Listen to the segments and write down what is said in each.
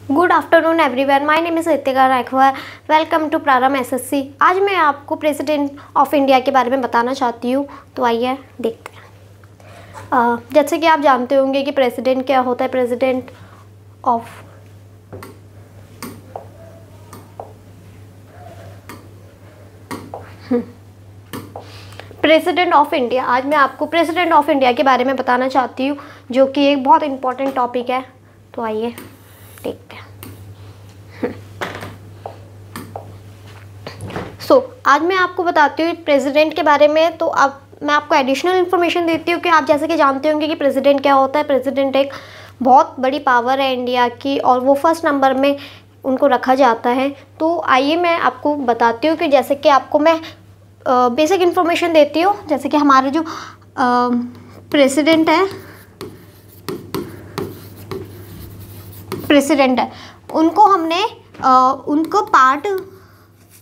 Good afternoon everyone, my name is Ritika Raikhwar. Welcome to Prarambh SSC. आज मैं आपको प्रेसिडेंट ऑफ इंडिया के बारे में बताना चाहती हूँ, तो आइए देखते हैं। जैसे कि आप जानते होंगे कि प्रेसिडेंट क्या होता है। President of India. आज मैं आपको प्रेसिडेंट ऑफ इंडिया के बारे में बताना चाहती हूँ, जो कि एक बहुत इम्पॉर्टेंट टॉपिक है। तो आइए देखते हैं। आज मैं आपको बताती हूँ प्रेसिडेंट के बारे में। तो अब मैं आपको एडिशनल इन्फॉर्मेशन देती हूँ कि आप जैसे कि जानते होंगे कि प्रेसिडेंट क्या होता है। प्रेसिडेंट एक बहुत बड़ी पावर है इंडिया की, और वो फर्स्ट नंबर में उनको रखा जाता है। तो आइए मैं आपको बताती हूँ कि जैसे कि आपको मैं बेसिक इन्फॉर्मेशन देती हूँ। जैसे कि हमारे जो प्रेसिडेंट है उनको हमने उनको पार्ट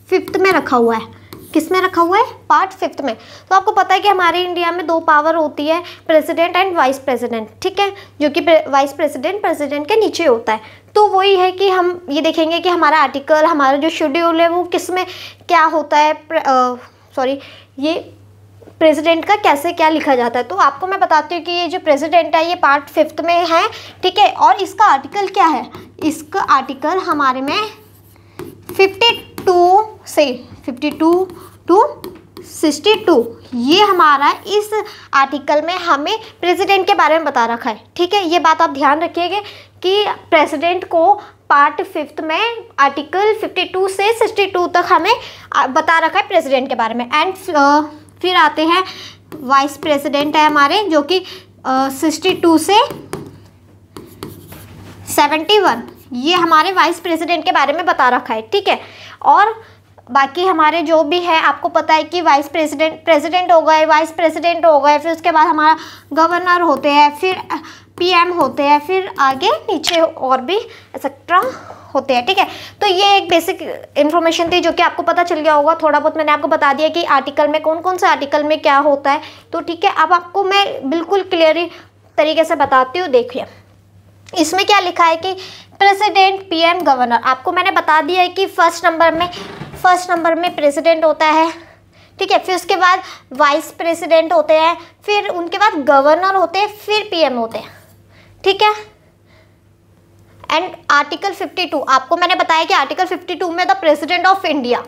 5th में रखा हुआ है। किस में रखा हुआ है? पार्ट 5th में। तो आपको पता है कि हमारे इंडिया में 2 पावर होती है, प्रेसिडेंट एंड वाइस प्रेसिडेंट, ठीक है, जो कि वाइस प्रेसिडेंट के नीचे होता है। तो वही है कि हम ये देखेंगे कि हमारा आर्टिकल, हमारा जो शेड्यूल है वो किस में क्या होता है, ये प्रेसिडेंट का कैसे क्या लिखा जाता है। तो आपको मैं बताती हूँ कि ये जो प्रेसिडेंट है ये पार्ट 5th में है, ठीक है। और इसका आर्टिकल क्या है? इसका आर्टिकल हमारे में 52 से 52 टू 62, ये हमारा इस आर्टिकल में हमें प्रेसिडेंट के बारे में बता रखा है, ठीक है। ये बात आप ध्यान रखिएगा कि प्रेसिडेंट को पार्ट 5th में आर्टिकल 52 से 62 तक हमें बता रखा है प्रेसिडेंट के बारे में। एंड फिर आते हैं वाइस प्रेसिडेंट है हमारे, जो कि 62 से 71, ये हमारे वाइस प्रेसिडेंट के बारे में बता रखा है, ठीक है। और बाकी हमारे जो भी है, आपको पता है कि वाइस प्रेसिडेंट हो गए, वाइस प्रेसिडेंट हो गए, फिर उसके बाद हमारा गवर्नर होते हैं, फिर पीएम होते हैं, फिर आगे नीचे और भी एक्सेट्रा होते हैं, ठीक है। तो ये एक बेसिक इन्फॉर्मेशन थी जो कि आपको पता चल गया होगा। थोड़ा बहुत मैंने आपको बता दिया कि आर्टिकल में कौन कौन से आर्टिकल में क्या होता है। तो ठीक है, अब आपको मैं बिल्कुल क्लियर तरीके से बताती हूँ। देखिए इसमें क्या लिखा है कि प्रेसिडेंट, पीएम, गवर्नर। आपको मैंने बता दिया है कि फर्स्ट नंबर में प्रेसिडेंट होता है, ठीक है। फिर उसके बाद वाइस प्रेसिडेंट होते हैं, फिर उनके बाद गवर्नर होते हैं, फिर पीएम होते हैं, ठीक है। एंड आर्टिकल 52, आपको मैंने बताया कि आर्टिकल 52 में द प्रेसिडेंट ऑफ इंडिया,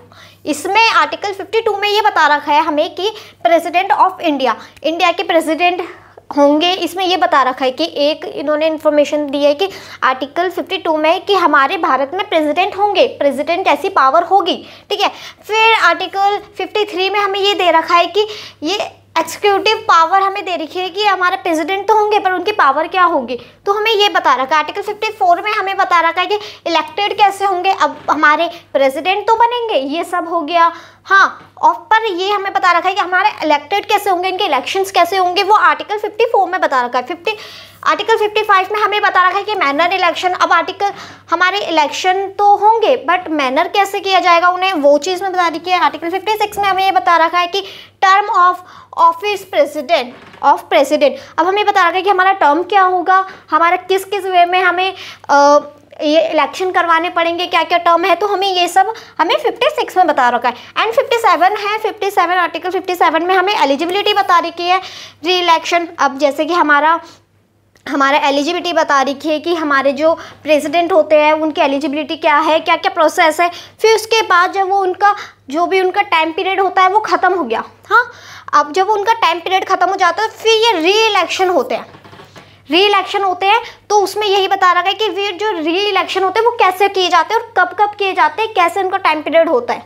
इसमें आर्टिकल 52 में ये बता रखा है हमें कि प्रेसिडेंट ऑफ इंडिया के प्रेसिडेंट होंगे। इसमें ये बता रखा है कि एक इन्होंने इन्फॉर्मेशन दी है कि आर्टिकल 52 में कि हमारे भारत में प्रेसिडेंट होंगे, प्रेसिडेंट ऐसी पावर होगी, ठीक है। फिर आर्टिकल 53 में हमें ये दे रखा है कि ये एक्सिक्यूटिव पावर हमें दे रखी है कि हमारे प्रेसिडेंट तो होंगे पर उनकी पावर क्या होगी, तो हमें ये बता रखा है। आर्टिकल 54 में हमें बता रखा है कि इलेक्टेड कैसे होंगे, अब हमारे प्रेसिडेंट तो बनेंगे, ये सब हो गया, हाँ। और पर ये हमें बता रखा है कि हमारे इलेक्टेड कैसे होंगे, इनके इलेक्शंस कैसे होंगे, वो आर्टिकल 54 में बता रखा है। आर्टिकल 55 में हमें बता रखा है कि मैनर इलेक्शन। अब आर्टिकल हमारे इलेक्शन तो होंगे बट मैनर कैसे किया जाएगा उन्हें, वो चीज़ में बता रखी है। आर्टिकल 56 में हमें ये बता रखा है कि टर्म ऑफ ऑफिस प्रेसिडेंट। अब हमें बता रखा है कि हमारा टर्म क्या होगा, हमारा किस किस वे में हमें ये इलेक्शन करवाने पड़ेंगे, क्या क्या टर्म है, तो हमें ये सब हमें 56 में बता रखा है। एंड 57 है, 57 आर्टिकल 57 में हमें एलिजिबिलिटी बता रखी है, री इलेक्शन। अब जैसे कि हमारा एलिजिबिलिटी बता रखी है कि हमारे जो प्रेसिडेंट होते हैं उनकी एलिजिबिलिटी क्या है, क्या क्या प्रोसेस है। फिर उसके बाद जब वो जो भी उनका टाइम पीरियड होता है वो ख़त्म हो गया, हाँ। अब जब उनका टाइम पीरियड ख़त्म हो जाता है फिर ये री इलेक्शन होते हैं। तो उसमें यही बता रखा है कि फिर जो री इलेक्शन होते हैं वो कैसे किए जाते हैं और कब कब किए जाते हैं, कैसे उनका टाइम पीरियड होता है,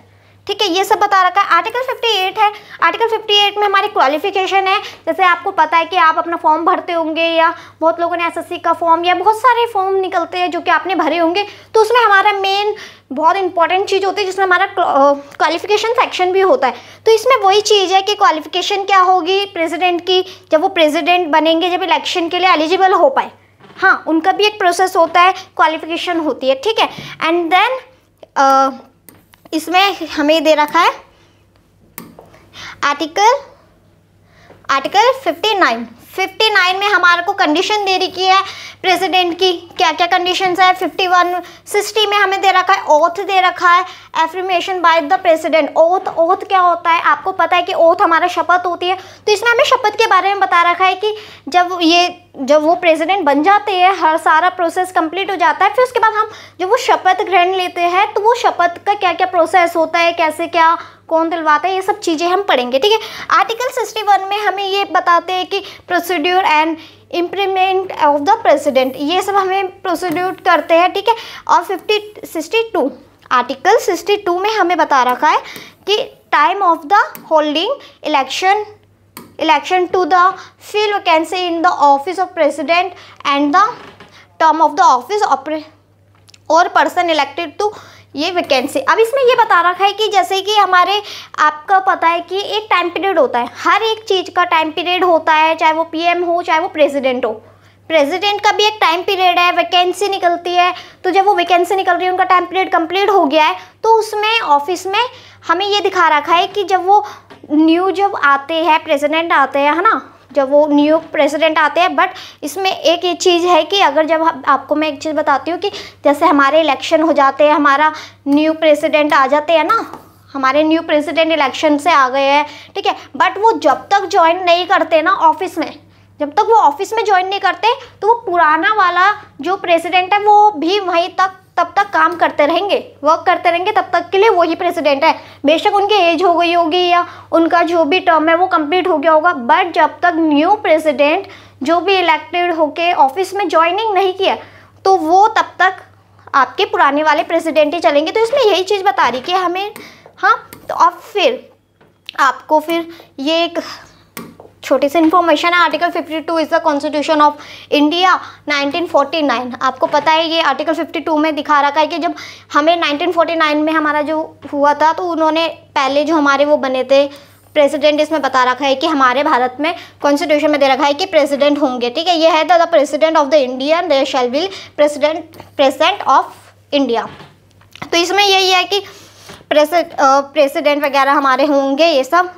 ठीक है। ये सब बता रखा है। आर्टिकल 58 है। आर्टिकल 58 में हमारी क्वालिफिकेशन है। जैसे आपको पता है कि आप अपना फॉर्म भरते होंगे, या बहुत लोगों ने एसएससी का फॉर्म या बहुत सारे फॉर्म निकलते हैं जो कि आपने भरे होंगे, तो उसमें हमारा मेन बहुत इंपॉर्टेंट चीज़ होती है जिसमें हमारा क्वालिफिकेशन सेक्शन भी होता है। तो इसमें वही चीज़ है कि क्वालिफिकेशन क्या होगी प्रेसिडेंट की, जब वो प्रेसिडेंट बनेंगे, जब इलेक्शन के लिए एलिजिबल हो पाए, हाँ, उनका भी एक प्रोसेस होता है, क्वालिफिकेशन होती है, ठीक है। एंड देन इसमें हमें दे रखा है आर्टिकल 59 59 में हमारे को कंडीशन दे रखी है प्रेसिडेंट की, क्या क्या कंडीशंस है। 51 60 में हमें दे रखा है ओथ दे रखा है, affirmation by the president. Oath क्या होता है, आपको पता है कि ओथ हमारा शपथ होती है, तो इसमें हमें शपथ के बारे में बता रखा है कि जब वो प्रेसिडेंट बन जाते हैं, हर सारा प्रोसेस कंप्लीट हो जाता है, फिर उसके बाद हम जब वो शपथ ग्रहण लेते हैं तो वो शपथ का क्या क्या प्रोसेस होता है, कैसे क्या कौन दिलवाता है, ये सब चीज़ें हम पढ़ेंगे, ठीक है। आर्टिकल 61 में हमें ये बताते हैं कि procedure and implement of the president, ये सब हमें प्रोसीड्यूर करते हैं, ठीक है। और 62 आर्टिकल 62 में हमें बता रखा है कि time of the holding election to the fill vacancy in the office of president and the term of the office और पर्सन इलेक्टेड टू ये वैकेंसी। अब इसमें ये बता रखा है कि जैसे कि हमारे आपका पता है कि एक टाइम पीरियड होता है, हर एक चीज़ का टाइम पीरियड होता है, चाहे वो पीएम हो चाहे वो प्रेसिडेंट हो। प्रेसिडेंट का भी एक टाइम पीरियड है, वैकेंसी निकलती है, तो जब वो वैकेंसी निकल रही है, उनका टाइम पीरियड कंप्लीट हो गया है, तो उसमें ऑफिस में हमें ये दिखा रखा है कि जब वो जब आते हैं प्रेसिडेंट आते हैं, है ना, जब वो न्यू प्रेसिडेंट आते हैं। बट इसमें एक ये चीज़ है कि अगर जब आपको मैं एक चीज़ बताती हूँ कि जैसे हमारे इलेक्शन हो जाते हैं, हमारा न्यू प्रेसिडेंट आ जाते हैं ना, हमारे न्यू प्रेसिडेंट इलेक्शन से आ गए हैं, ठीक है, बट वो जब तक ज्वाइन नहीं करते ना ऑफिस में, जब तक वो ऑफिस में ज्वाइन नहीं करते, तो वो पुराना वाला जो प्रेसिडेंट है वो भी वहीं तब तक काम करते रहेंगे, वर्क करते रहेंगे, तब तक के लिए वही प्रेसिडेंट है। बेशक उनकी एज हो गई होगी या उनका जो भी टर्म है वो कंप्लीट हो गया होगा, बट जब तक न्यू प्रेसिडेंट जो भी इलेक्टेड होके ऑफिस में ज्वाइनिंग नहीं किया, तो वो तब तक आपके पुराने वाले प्रेसिडेंट ही चलेंगे। तो इसमें यही चीज़ बता रही कि हमें, हाँ, तो अब फिर आपको फिर ये एक छोटी सी इन्फॉर्मेशन है। Article 52 is the constitution of India 1949। आपको पता है ये आर्टिकल 52 में दिखा रखा है कि जब हमें 1949 में हमारा जो हुआ था, तो उन्होंने पहले जो हमारे वो बने थे प्रेसिडेंट, इसमें बता रखा है कि हमारे भारत में कॉन्स्टिट्यूशन में दे रखा है कि प्रेसिडेंट होंगे, ठीक है। ये है the president of the India, there shall be president of India. तो इसमें यही है कि प्रेसिडेंट वगैरह हमारे होंगे, ये सब।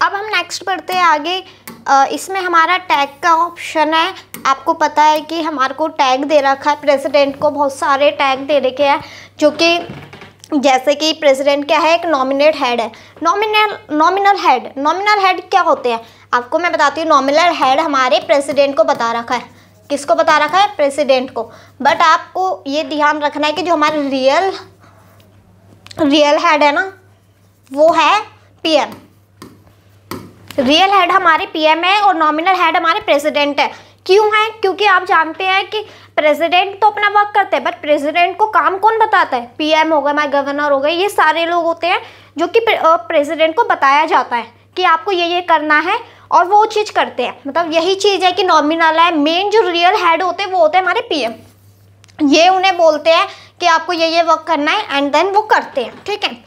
अब हम नेक्स्ट बढ़ते हैं आगे। इसमें हमारा टैग का ऑप्शन है। आपको पता है कि हमारे को टैग दे रखा है, प्रेसिडेंट को बहुत सारे टैग दे रखे हैं, जो कि जैसे कि प्रेसिडेंट क्या है, एक नॉमिनेट हेड है, नॉमिनल हेड क्या होते हैं आपको मैं बताती हूँ। नॉमिनल हेड हमारे प्रेसिडेंट को बता रखा है, किसको बता रखा है, प्रेसिडेंट को। बट आपको ये ध्यान रखना है कि जो हमारे रियल हेड है ना, वो है पीएम। रियल हेड हमारे पीएम है और नॉमिनल हेड हमारे प्रेसिडेंट है। क्यों है? क्योंकि आप जानते हैं कि प्रेसिडेंट तो अपना वर्क करते हैं, बट प्रेसिडेंट को काम कौन बताता है? पीएम हो गए, हमारे गवर्नर हो गए, ये सारे लोग होते हैं जो कि प्रेसिडेंट को बताया जाता है कि आपको ये करना है, और वो चीज़ करते हैं। मतलब यही चीज़ है कि नॉमिनल है। मेन जो रियल हेड होते हैं वो होते हैं हमारे पीएम। ये उन्हें बोलते हैं कि आपको ये वर्क करना है, एंड देन वो करते हैं, ठीक है।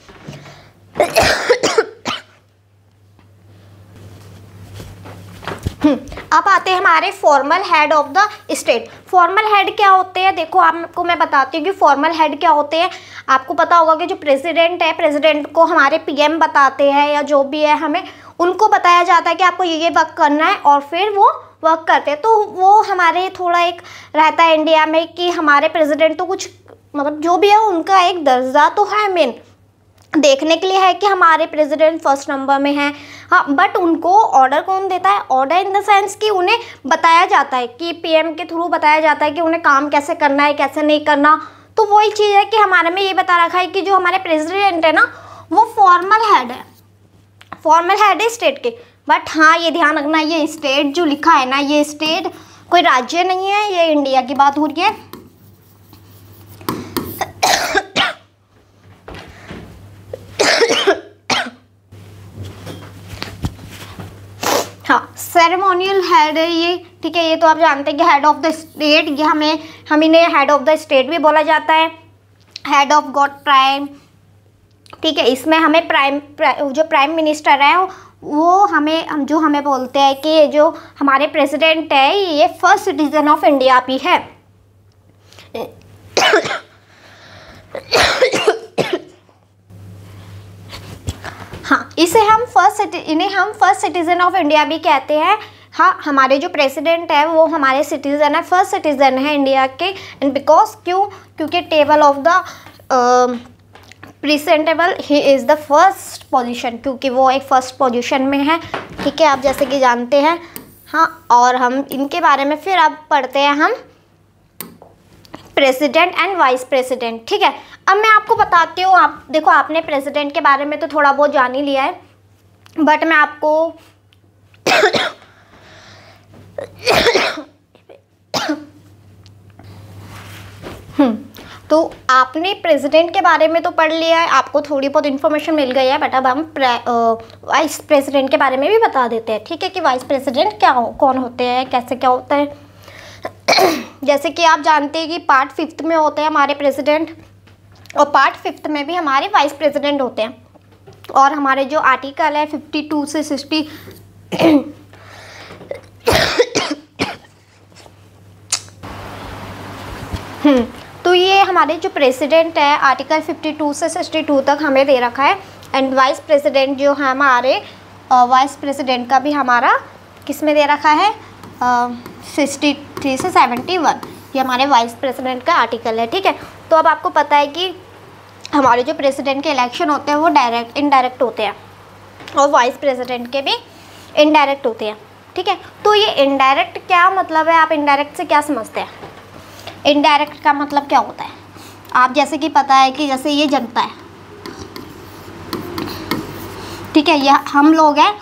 अब आते हैं हमारे formal head of the state. Formal head क्या होते हैं? देखो आपको मैं बताती हूँ कि फॉर्मल हेड क्या होते हैं। आपको पता होगा कि जो प्रेसिडेंट है, प्रेसिडेंट को हमारे पीएम बताते हैं, या जो भी है हमें उनको बताया जाता है कि आपको ये वर्क करना है, और फिर वो वर्क करते हैं। तो वो हमारे थोड़ा एक रहता है इंडिया में कि हमारे प्रेसिडेंट तो कुछ, मतलब जो भी है उनका एक दर्जा तो है, मेन देखने के लिए है कि हमारे प्रेसिडेंट फर्स्ट नंबर में हैं, हाँ, बट उनको ऑर्डर कौन देता है? ऑर्डर इन द सेंस कि उन्हें बताया जाता है कि पीएम के थ्रू बताया जाता है कि उन्हें काम कैसे करना है, कैसे नहीं करना। तो वही चीज़ है कि हमारे में ये बता रखा है कि जो हमारे प्रेसिडेंट है ना, वो फॉर्मल हेड है, फॉर्मल हेड है स्टेट के। बट हाँ, ये ध्यान रखना, ये स्टेट जो लिखा है ना, ये स्टेट कोई राज्य नहीं है, ये इंडिया की बात हो रही है। हाँ, सेरेमोनियल हेड है ये, ठीक है। ये तो आप जानते हैं कि हेड ऑफ द स्टेट, ये हम इन्हें हेड ऑफ द स्टेट भी बोला जाता है, हेड ऑफ गॉड प्राइम, ठीक है। इसमें हमें जो प्राइम मिनिस्टर है वो हमें बोलते हैं कि जो हमारे प्रेसिडेंट है ये फर्स्ट सिटीजन ऑफ इंडिया भी है। इन्हें हम फर्स्ट सिटीज़न ऑफ इंडिया भी कहते हैं। हाँ, हमारे जो प्रेसिडेंट है वो हमारे सिटीज़न है, फर्स्ट सिटीज़न है इंडिया के। एंड बिकॉज क्योंकि table of the presentable he is the first position, क्योंकि वो एक फर्स्ट पोजीशन में है। ठीक है, आप जैसे कि जानते हैं। हाँ, और हम इनके बारे में फिर अब पढ़ते हैं हम प्रेसिडेंट एंड वाइस प्रेसिडेंट। ठीक है, अब मैं आपको बताती हूँ। आप देखो, आपने प्रेसिडेंट के बारे में तो थोड़ा बहुत जान ही लिया है, बट मैं आपको तो आपने प्रेसिडेंट के बारे में तो पढ़ लिया है, आपको थोड़ी बहुत इन्फॉर्मेशन मिल गई है, बट अब हम वाइस प्रेसिडेंट के बारे में भी बता देते हैं। ठीक है, कि वाइस प्रेसिडेंट कौन होते हैं, कैसे क्या होता है। जैसे कि आप जानते हैं कि पार्ट 5 में होते हैं हमारे प्रेसिडेंट, और पार्ट 5 में भी हमारे वाइस प्रेसिडेंट होते हैं। और हमारे जो आर्टिकल है 52 से 60 तो ये हमारे जो प्रेसिडेंट है आर्टिकल 52 से 62 तक हमें दे रखा है। एंड वाइस प्रेसिडेंट जो है हमारे वाइस प्रेसिडेंट का भी हमारा किस में दे रखा है 63 से 71, ये हमारे वाइस प्रेसिडेंट का आर्टिकल है। ठीक है, तो अब आपको पता है कि हमारे जो प्रेसिडेंट के इलेक्शन होते हैं वो डायरेक्ट इनडायरेक्ट होते हैं, और वाइस प्रेसिडेंट के भी इनडायरेक्ट होते हैं। ठीक है, तो ये इनडायरेक्ट क्या मतलब है, आप इनडायरेक्ट से क्या समझते हैं? इनडायरेक्ट का मतलब क्या होता है? आप जैसे कि पता है कि जैसे ये जनता है, ठीक है, यह हम लोग हैं,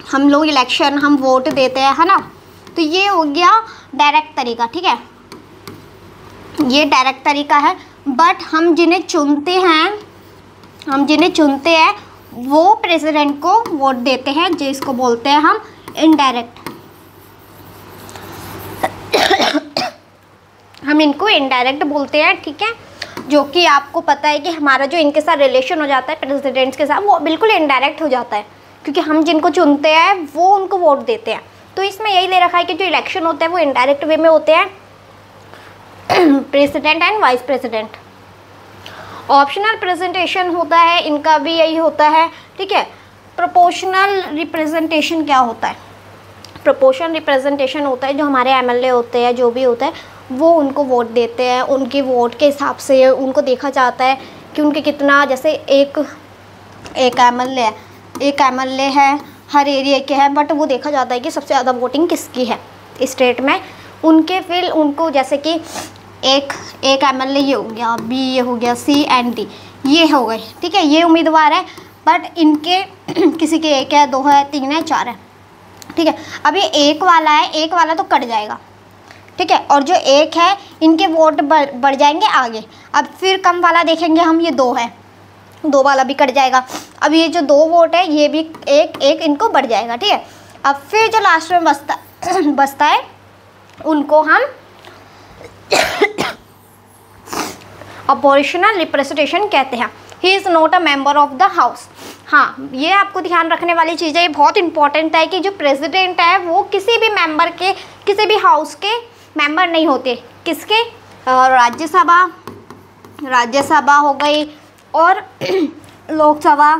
हम लोग इलेक्शन, हम वोट देते हैं, है ना। तो ये हो गया डायरेक्ट तरीका। ठीक है, ये डायरेक्ट तरीका है। बट हम जिन्हें चुनते हैं वो प्रेसिडेंट को वोट देते हैं, जिसको बोलते हैं हम इनडायरेक्ट। हम इनको इनडायरेक्ट बोलते हैं। ठीक है, जो कि आपको पता है कि हमारा जो इनके साथ रिलेशन हो जाता है प्रेसिडेंट्स के साथ, वो बिल्कुल इनडायरेक्ट हो जाता है, क्योंकि हम जिनको चुनते हैं वो उनको वोट देते हैं। तो इसमें यही ले रखा है कि जो इलेक्शन होते हैं वो इनडायरेक्ट वे में होते हैं, president and vice president. Optional presentation होता है, इनका भी यही होता है। ठीक है, प्रोपोर्शनल रिप्रेजेंटेशन क्या होता है? प्रोपोर्शनल रिप्रेजेंटेशन होता है जो हमारे एमएलए होते हैं, जो भी होता है, वो उनको वोट देते हैं। उनकी वोट के हिसाब से उनको देखा जाता है कि उनके कितना, जैसे एक एमएलए है हर एरिया के हैं, बट वो देखा जाता है कि सबसे ज़्यादा वोटिंग किसकी है स्टेट में। उनके फिर उनको जैसे कि एक एमएलए ये हो गया, बी ये हो गया, सी एंड डी ये हो गए। ठीक है, ये उम्मीदवार है, बट इनके किसी के 1 है, 2 है, 3 है, 4 है। ठीक है, अब ये एक वाला तो कट जाएगा। ठीक है, और जो 1 है इनके वोट बढ़ जाएंगे आगे। अब फिर कम वाला देखेंगे हम, ये 2 है, 2 वाला भी कट जाएगा। अब ये जो 2 वोट है ये भी एक इनको बढ़ जाएगा। ठीक है, अब फिर जो लास्ट में बचता है उनको हम अपोजिशनल रिप्रेजेंटेशन कहते हैं। He is not a member of the house. हाँ, ये आपको ध्यान रखने वाली चीज़ है, ये बहुत इंपॉर्टेंट है कि जो प्रेसिडेंट है वो किसी भी मेंबर के, किसी भी हाउस के मेंबर नहीं होते। किसके? राज्यसभा हो गई और लोकसभा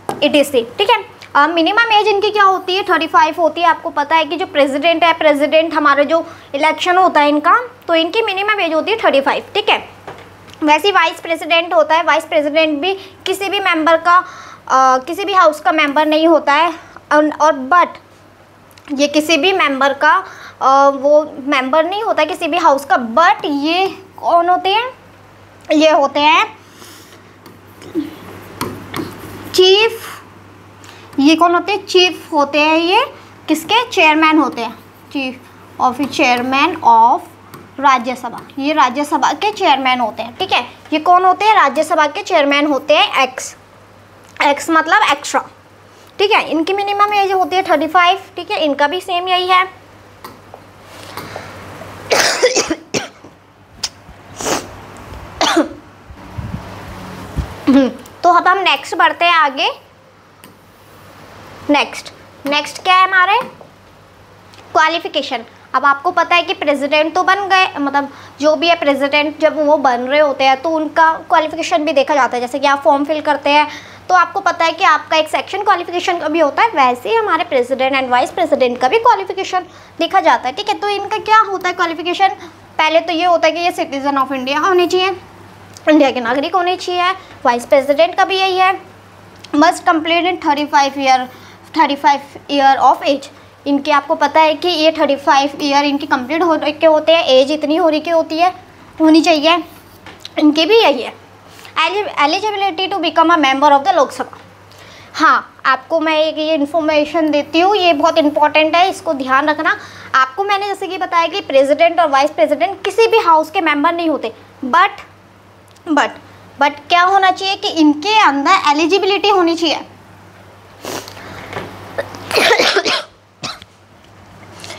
etc। ठीक है, मिनिमम एज इनकी क्या होती है? 35 होती है। आपको पता है कि जो प्रेसिडेंट हमारा जो इलेक्शन होता है इनका, तो इनकी मिनिमम एज होती है 35। ठीक है, वैसे ही वाइस प्रेसिडेंट होता है। वाइस प्रेसिडेंट भी किसी भी मेंबर का किसी भी हाउस का मेंबर नहीं होता है, और बट ये किसी भी मेंबर का वो मेंबर नहीं होता किसी भी हाउस का। बट ये कौन होते हैं? ये होते हैं चीफ। ये कौन होते हैं? चीफ होते हैं। ये किसके? चेयरमैन होते हैं, चेयरमैन ऑफ राज्यसभा। ये राज्यसभा के चेयरमैन होते हैं। ठीक है, ये कौन होते हैं? राज्यसभा के चेयरमैन होते हैं। एक्स मतलब एक्स्ट्रा। ठीक है, इनकी मिनिमम एज होती है 35। ठीक है, इनका भी सेम यही है। तो अब हम नेक्स्ट बढ़ते हैं आगे। नेक्स्ट क्या है हमारे? क्वालिफिकेशन। अब आपको पता है कि प्रेसिडेंट तो बन गए, मतलब जो भी है प्रेसिडेंट जब वो बन रहे होते हैं तो उनका क्वालिफिकेशन भी देखा जाता है। जैसे कि आप फॉर्म फिल करते हैं तो आपको पता है कि आपका एक सेक्शन क्वालिफिकेशन का भी होता है, वैसे ही हमारे प्रेसिडेंट एंड वाइस प्रेसिडेंट का भी क्वालिफिकेशन देखा जाता है। ठीक है, तो इनका क्या होता है क्वालिफिकेशन? पहले तो ये होता है कि ये सिटीजन ऑफ इंडिया होने चाहिए, इंडिया के नागरिक होने चाहिए। वाइस प्रेसिडेंट का भी यही है, must complete in 35 year of age. इनके आपको पता है कि ये 35 ईयर इनकी कंप्लीट हो के होते हैं, एज इतनी होनी चाहिए, इनके भी यही है। Eligibility to become a member of the Lok Sabha. हाँ, आपको मैं एक ये इन्फॉर्मेशन देती हूँ, ये बहुत इंपॉर्टेंट है, इसको ध्यान रखना। आपको मैंने जैसे कि बताया कि प्रेसिडेंट और वाइस प्रेसिडेंट किसी भी हाउस के मेंबर नहीं होते, बट क्या होना चाहिए कि इनके अंदर एलिजिबिलिटी होनी चाहिए।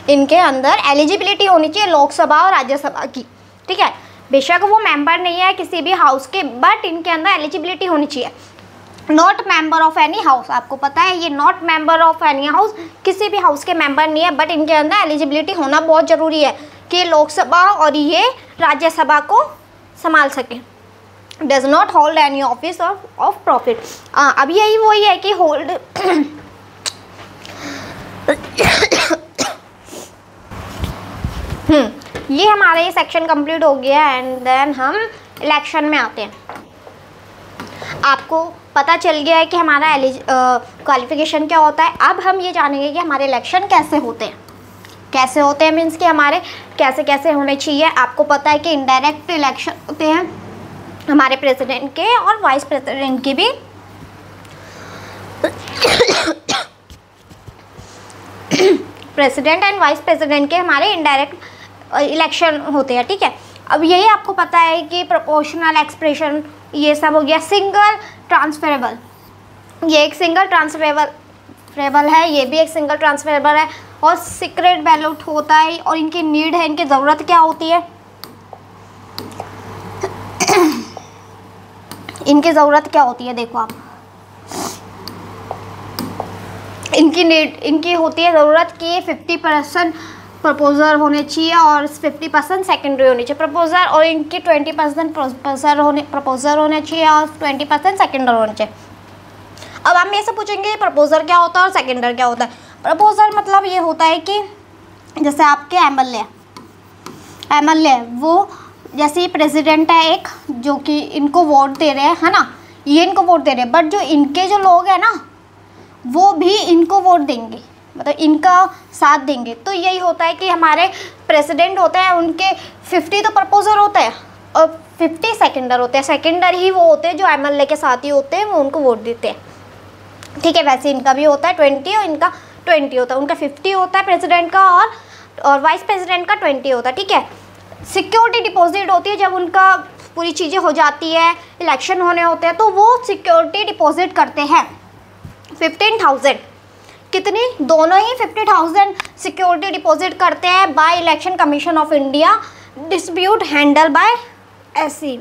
इनके अंदर एलिजिबिलिटी होनी चाहिए लोकसभा और राज्यसभा की। ठीक है, बेशक वो मेंबर नहीं है किसी भी हाउस के, बट इनके अंदर एलिजिबिलिटी होनी चाहिए। Not member of any house, आपको पता है ये not member of any house, किसी भी हाउस के मेंबर नहीं है, बट इनके अंदर एलिजिबिलिटी होना बहुत ज़रूरी है कि लोकसभा और ये राज्यसभा को संभाल सकें। Does not hold any office of profit. अब यही वही है कि होल्ड ये हमारा ये सेक्शन कंप्लीट हो गया एंड देन हम इलेक्शन में आते हैं। आपको पता चल गया है कि हमारा क्वालिफिकेशन क्या होता है। अब हम ये जानेंगे कि हमारे इलेक्शन कैसे होते हैं, मीन्स कि हमारे कैसे होने चाहिए। आपको पता है कि इनडायरेक्ट इलेक्शन होते हैं हमारे प्रेसिडेंट के और वाइस प्रेसिडेंट के भी। प्रेसिडेंट एंड वाइस प्रेसिडेंट के हमारे इनडायरेक्ट इलेक्शन होते हैं। ठीक है, अब यही आपको पता है कि प्रोपोर्शनल एक्सप्रेशन ये सब हो गया। सिंगल ट्रांसफरेबल, ये एक सिंगल ट्रांसफरेबल है, ये भी एक सिंगल ट्रांसफरेबल है। और सीक्रेट बैलेट होता है और इनकी नीड है, इनकी ज़रूरत क्या होती है, इनकी ज़रूरत क्या होती है, देखो आप, इनकी होती है ज़रूरत कि 50% प्रपोजर होने चाहिए और 50% सेकेंडरी होनी चाहिए प्रपोजर, और इनकी 20% प्रपोजर होने चाहिए और 20% सेकेंडर होने चाहिए। अब हम ये सब पूछेंगे प्रपोजर क्या होता है और सेकेंडर क्या होता है। प्रपोजर मतलब ये होता है कि जैसे आपके एमएलए वो जैसे ये प्रेसिडेंट है एक, जो कि इनको वोट दे रहे हैं, है ना, ये इनको वोट दे रहे हैं, बट जो इनके जो लोग हैं ना वो भी इनको वोट देंगे, मतलब इनका साथ देंगे। तो यही होता है कि हमारे प्रेसिडेंट होते हैं, उनके 50 तो प्रपोजर होते हैं और 50 सेकेंडर होते हैं। सेकेंडर ही वो होते हैं जो एमएलए के साथ ही होते हैं, वो उनको वोट देते हैं। ठीक है, वैसे इनका भी होता है 20 और इनका 20 होता है, उनका 50 होता है प्रेसिडेंट का और वाइस प्रेसिडेंट का 20 होता है। ठीक है, सिक्योरिटी डिपॉजिट होती है जब उनका पूरी चीज़ें हो जाती है, इलेक्शन होने होते हैं, तो वो सिक्योरिटी डिपॉजिट करते हैं 15,000। कितनी? दोनों ही 50,000 सिक्योरिटी डिपॉजिट करते हैं by election commission of India, dispute handle bye SC.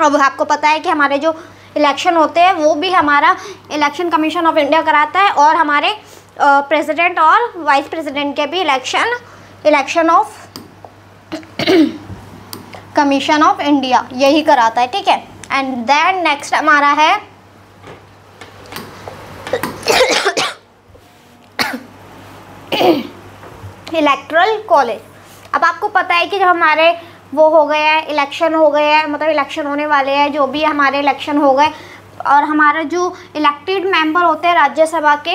अब आपको पता है कि हमारे जो इलेक्शन होते हैं वो भी हमारा इलेक्शन कमीशन ऑफ इंडिया कराता है, और हमारे प्रेसिडेंट और वाइस प्रेसिडेंट के भी election of commission of India यही कराता है। ठीक है, एंड देन नेक्स्ट हमारा है इलेक्टोरल कॉलेज। अब आपको पता है कि जब हमारे वो हो गए हैं, इलेक्शन हो गए हैं, मतलब इलेक्शन होने वाले हैं, जो भी हमारे इलेक्शन हो गए, और हमारा जो इलेक्टेड मेंबर होते हैं राज्यसभा के,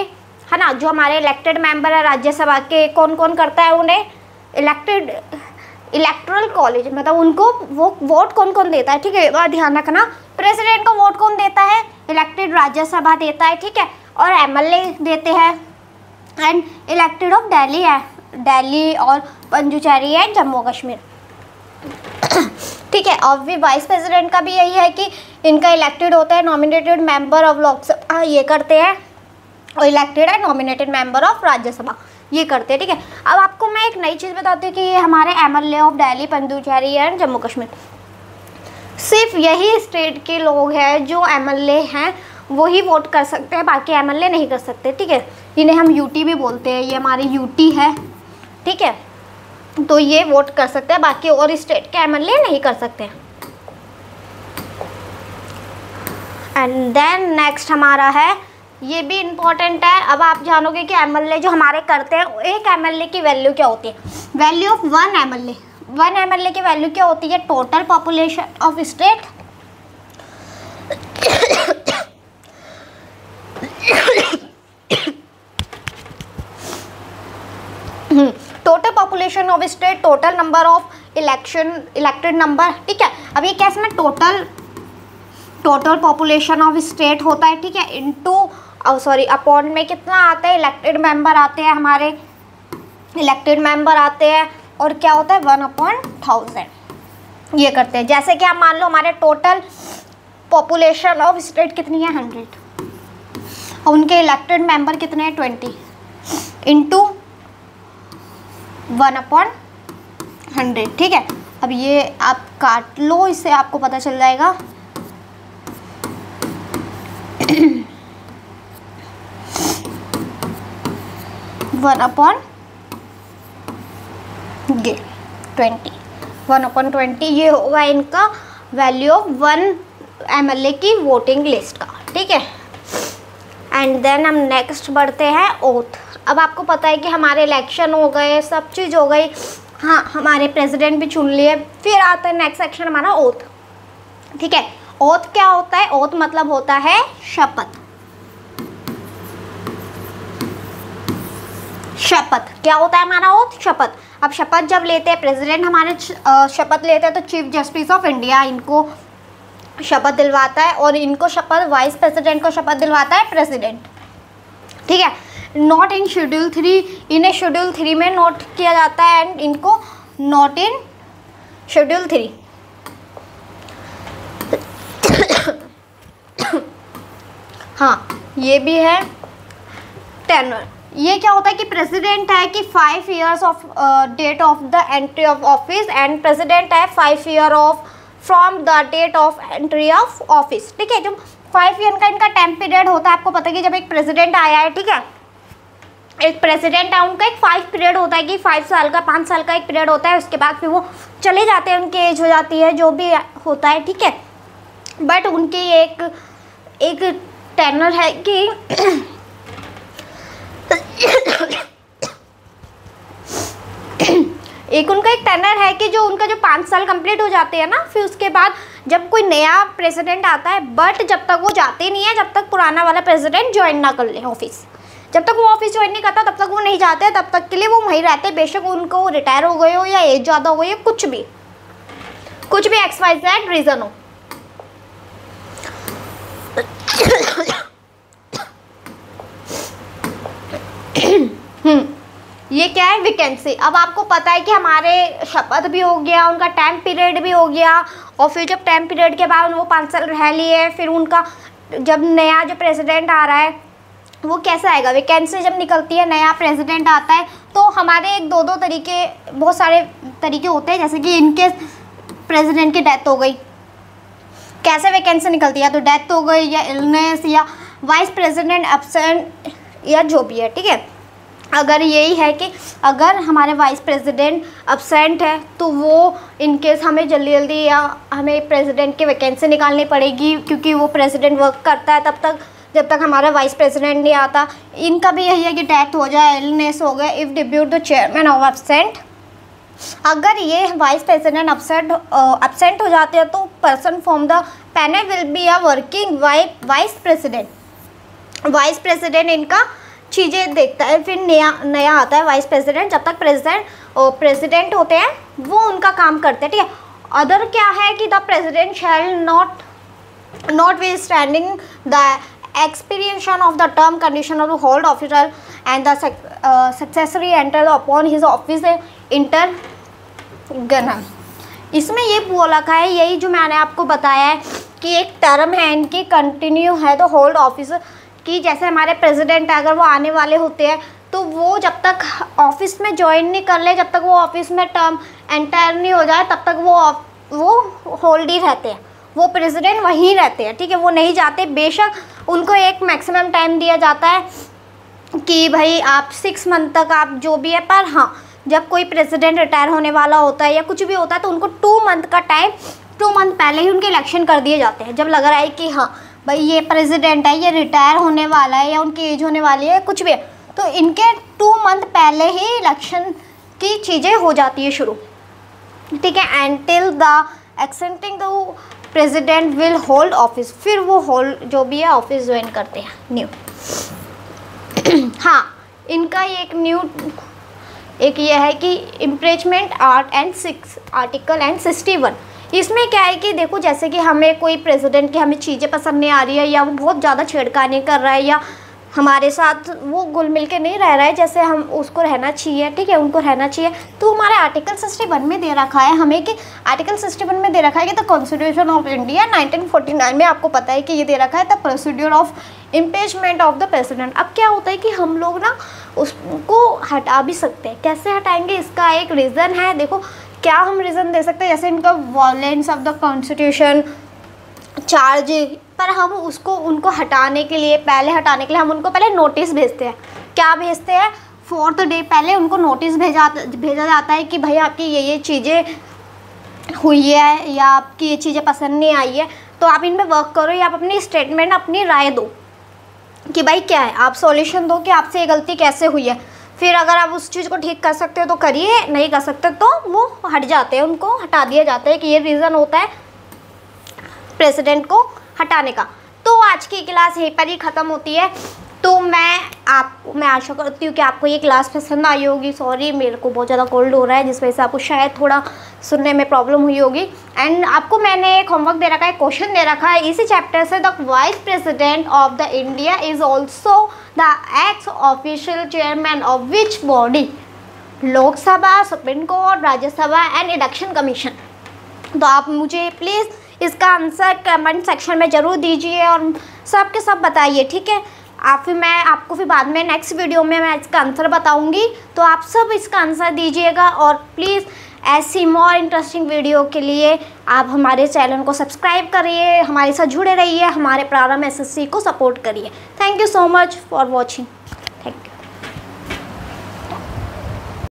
है ना, जो हमारे इलेक्टेड मेंबर है राज्यसभा के, कौन कौन करता है उन्हें इलेक्टोरल कॉलेज, मतलब उनको वो वोट कौन कौन देता है। ठीक है, बात ध्यान रखना, प्रेसिडेंट को वोट कौन देता है, इलेक्टेड राज्यसभा देता है। ठीक है, और एमएलए देते हैं, एंड इलेक्टेड ऑफ दिल्ली और पुडुचेरी एंड जम्मू कश्मीर। ठीक है, और भी वाइस प्रेसिडेंट का भी यही है कि इनका इलेक्टेड होता है नॉमिनेटेड मेंबर ऑफ लोकसभा, ये करते हैं, और इलेक्टेड है नॉमिनेटेड मेंबर ऑफ राज्यसभा, ये करते हैं। ठीक है, अब आपको मैं एक नई चीज़ बताती हूँ कि ये हमारे MLA of Delhi, Puducherry and Jammu Kashmir, सिर्फ यही स्टेट के लोग हैं जो एमएलए हैं वो ही वोट कर सकते हैं, बाकी एमएलए नहीं कर सकते। ठीक है, इन्हें हम यूटी भी बोलते हैं, ये हमारी यूटी है। ठीक है, तो ये वोट कर सकते हैं, बाकी और स्टेट के एमएलए नहीं कर सकते। एंड देन नेक्स्ट हमारा है, ये भी इम्पोर्टेंट है। अब आप जानोगे कि एमएलए जो हमारे करते हैं, एक एमएलए की वैल्यू क्या होती है। वैल्यू ऑफ वन एमएलए की वैल्यू क्या होती है, total population of state total population of state, total number of elected number, ठीक है। अब ये कैसे में टोटल पॉपुलेशन ऑफ स्टेट होता है, ठीक है, इनटू अपॉन में कितना आता है, इलेक्टेड मेंबर आते हैं हमारे, इलेक्टेड मेंबर आते हैं, और क्या होता है 1/1000 ये करते हैं। जैसे कि आप मान लो हमारे टोटल पॉपुलेशन ऑफ स्टेट कितनी है 100 और उनके इलेक्टेड मेंबर कितने हैं 20 इंटू 1/100, ठीक है। अब ये आप काट लो, इससे आपको पता चल जाएगा। ये 1/20 ये होगा इनका वैल्यू ऑफ 1 एमएलए की वोटिंग लिस्ट का, ठीक है। एंड देन हम नेक्स्ट बढ़ते हैं ओथ। अब आपको पता है कि हमारे इलेक्शन हो गए, सब चीज़ हो गई, हाँ हमारे प्रेसिडेंट भी चुन लिए, फिर आता है नेक्स्ट सेक्शन हमारा ओथ, ठीक है। ओथ क्या होता है, ओथ मतलब होता है शपथ। शपथ क्या होता है हमारा ओथ, शपथ। अब शपथ जब लेते हैं प्रेसिडेंट हमारे शपथ लेते हैं, तो चीफ जस्टिस ऑफ इंडिया इनको शपथ दिलवाता है, और इनको शपथ वाइस प्रेसिडेंट को शपथ दिलवाता है प्रेसिडेंट, ठीक है। नॉट इन शेड्यूल 3, इन्हें शेड्यूल 3 में नोट किया जाता है, एंड इनको नॉट इन शेड्यूल 3। हाँ ये भी है टेनर। ये क्या होता है कि प्रेसिडेंट है कि 5 years of date of the entry of office, and president है 5 year of from the date of entry of office, ठीक है। जो 5 year का इनका टाइम पीरियड होता है, आपको पता है कि जब एक प्रेसिडेंट आया है, ठीक है, एक प्रेसिडेंट है, उनका एक 5 पीरियड होता है कि 5 साल का 5 साल का एक पीरियड होता है, उसके बाद फिर वो चले जाते हैं, उनकी एज हो जाती है, जो भी होता है, ठीक है। बट उनकी एक टेनर है कि उनका एक टेनर है कि जो उनका जो 5 साल कंप्लीट हो जाते हैं ना, फिर उसके बाद जब कोई नया प्रेसिडेंट आता है, बट जब तक वो जाते नहीं है, जब तक पुराना वाला प्रेसिडेंट ज्वाइन ना कर ले ऑफिस, जब तक वो ऑफिस ज्वाइन नहीं करता तब तक वो नहीं जाते, तब तक के लिए वो वहीं रहते, बेशक उनको रिटायर हो गए हो या एज ज़्यादा हो गई है, कुछ भी XYZ रीज़न हो। ये क्या है, वैकेंसी। अब आपको पता है कि हमारे शपथ भी हो गया, उनका टाइम पीरियड भी हो गया, और फिर जब टाइम पीरियड के बाद वो 5 साल रह लिए, फिर उनका जब नया जो प्रेसिडेंट आ रहा है वो कैसे आएगा, वैकेंसी जब निकलती है, नया प्रेसिडेंट आता है, तो हमारे एक दो तरीके, बहुत सारे तरीके होते हैं। जैसे कि इनके प्रेसिडेंट की डेथ हो गई, कैसे वैकेंसी निकलती है, तो डेथ हो गई या इलनेस या वाइस प्रेसिडेंट एब्सेंट या जो भी है, ठीक है। अगर यही है कि अगर हमारे वाइस प्रेसिडेंट एब्सेंट है, तो वो इनकेस हमें जल्दी या हमें प्रेसिडेंट की वैकेंसी निकालनी पड़ेगी, क्योंकि वो प्रेसिडेंट वर्क करता है तब तक जब तक हमारा वाइस प्रेसिडेंट नहीं आता। इनका भी यही है कि डेथ हो जाए, इलनेस हो गए, if debut the chairman of absent. अगर ये वाइस प्रेसिडेंट एब्सेंट हो जाते हैं, तो person from the panel will be a working vice president. Vice president इनका चीज़ें देखता है, फिर नया आता है वाइस प्रेसिडेंट। जब तक प्रेसिडेंट होते हैं वो उनका काम करते हैं, ठीक है। अदर क्या है कि the president shall not be standing the expiration of the term condition of the hold officer and the successory enter upon his office intergurnal। इसमें ये बोला रखा है, यही जो मैंने आपको बताया है कि एक टर्म है इनकी कंटिन्यू है, तो होल्ड ऑफिस की, जैसे हमारे प्रेसिडेंट अगर वो आने वाले होते हैं, तो वो जब तक ऑफिस में ज्वाइन नहीं कर ले, जब तक वो ऑफिस में टर्म एंटर नहीं हो जाए, तब तक वो होल्ड ही रहते हैं, वो प्रेसिडेंट वहीं रहते हैं, ठीक है, वो नहीं जाते। बेशक उनको एक मैक्सिमम टाइम दिया जाता है कि भाई आप 6 मंथ तक आप जो भी है, पर हाँ जब कोई प्रेसिडेंट रिटायर होने वाला होता है या कुछ भी होता है तो उनको 2 मंथ का टाइम, 2 मंथ पहले ही उनके इलेक्शन कर दिए जाते हैं। जब लग रहा है कि हाँ भाई ये प्रेसिडेंट है, ये रिटायर होने वाला है या उनकी एज होने वाली है, कुछ भी है, तो इनके 2 मंथ पहले ही इलेक्शन की चीज़ें हो जाती है शुरू, ठीक है। Until the accepting the president will hold office, फिर वो होल्ड जो भी है ऑफिस ज्वाइन करते हैं न्यू। हाँ, इनका एक ये है कि इम्पीचमेंट आर्टिकल एंड 61। इसमें क्या है कि देखो जैसे कि हमें कोई प्रेसिडेंट की हमें चीज़ें पसंद नहीं आ रही है या वो बहुत ज़्यादा छेड़खानी कर रहा है या हमारे साथ वो घुल मिल के नहीं रह रहा है जैसे हम उसको रहना चाहिए, ठीक है, उनको रहना चाहिए, तो हमारे आर्टिकल 61 में दे रखा है हमें कि आर्टिकल 61 में दे रखा है कि द कॉन्स्टिट्यूशन ऑफ इंडिया 1949 में आपको पता है कि ये दे रखा है the procedure of impeachment of the president. अब क्या होता है कि हम लोग ना उसको हटा भी सकते हैं। कैसे हटाएंगे, इसका एक रीज़न है। देखो क्या हम रीज़न दे सकते हैं, जैसे इनका violence of the constitution charge, पर हम उसको उनको हटाने के लिए हम उनको पहले नोटिस भेजते हैं। क्या भेजते हैं, 4th डे पहले उनको नोटिस भेजा जाता है कि भाई आपकी ये चीज़ें हुई है या आपकी ये चीज़ें पसंद नहीं आई है, तो आप इन पे वर्क करो या आप अपनी स्टेटमेंट, अपनी राय दो कि भाई क्या है, आप सॉल्यूशन दो कि आपसे ये गलती कैसे हुई है। फिर अगर आप उस चीज़ को ठीक कर सकते हो तो करिए, नहीं कर सकते तो वो हट जाते हैं, उनको हटा दिया जाता है कि ये रीज़न होता है प्रेसिडेंट को हटाने का। तो आज की क्लास यहीं पर ही ख़त्म होती है। तो मैं आशा करती हूँ कि आपको ये क्लास पसंद आई होगी। सॉरी मेरे को बहुत ज़्यादा कोल्ड हो रहा है जिस वजह से आपको शायद थोड़ा सुनने में प्रॉब्लम हुई होगी। एंड आपको मैंने एक होमवर्क दे रखा है, क्वेश्चन दे रखा है इसी चैप्टर से, the vice president of the India is also the x official chairman of which body, Lok Sabha, supreme court, Rajya Sabha and election commission. तो आप मुझे प्लीज़ इसका आंसर कमेंट सेक्शन में ज़रूर दीजिए और सब के सब बताइए, ठीक है। मैं आपको फिर बाद में नेक्स्ट वीडियो में मैं इसका आंसर बताऊंगी, तो आप सब इसका आंसर दीजिएगा। और प्लीज़ ऐसी मोर इंटरेस्टिंग वीडियो के लिए आप हमारे चैनल को सब्सक्राइब करिए, हमारे साथ जुड़े रहिए, हमारे प्रारंभ SSC को सपोर्ट करिए। Thank you so much for watching.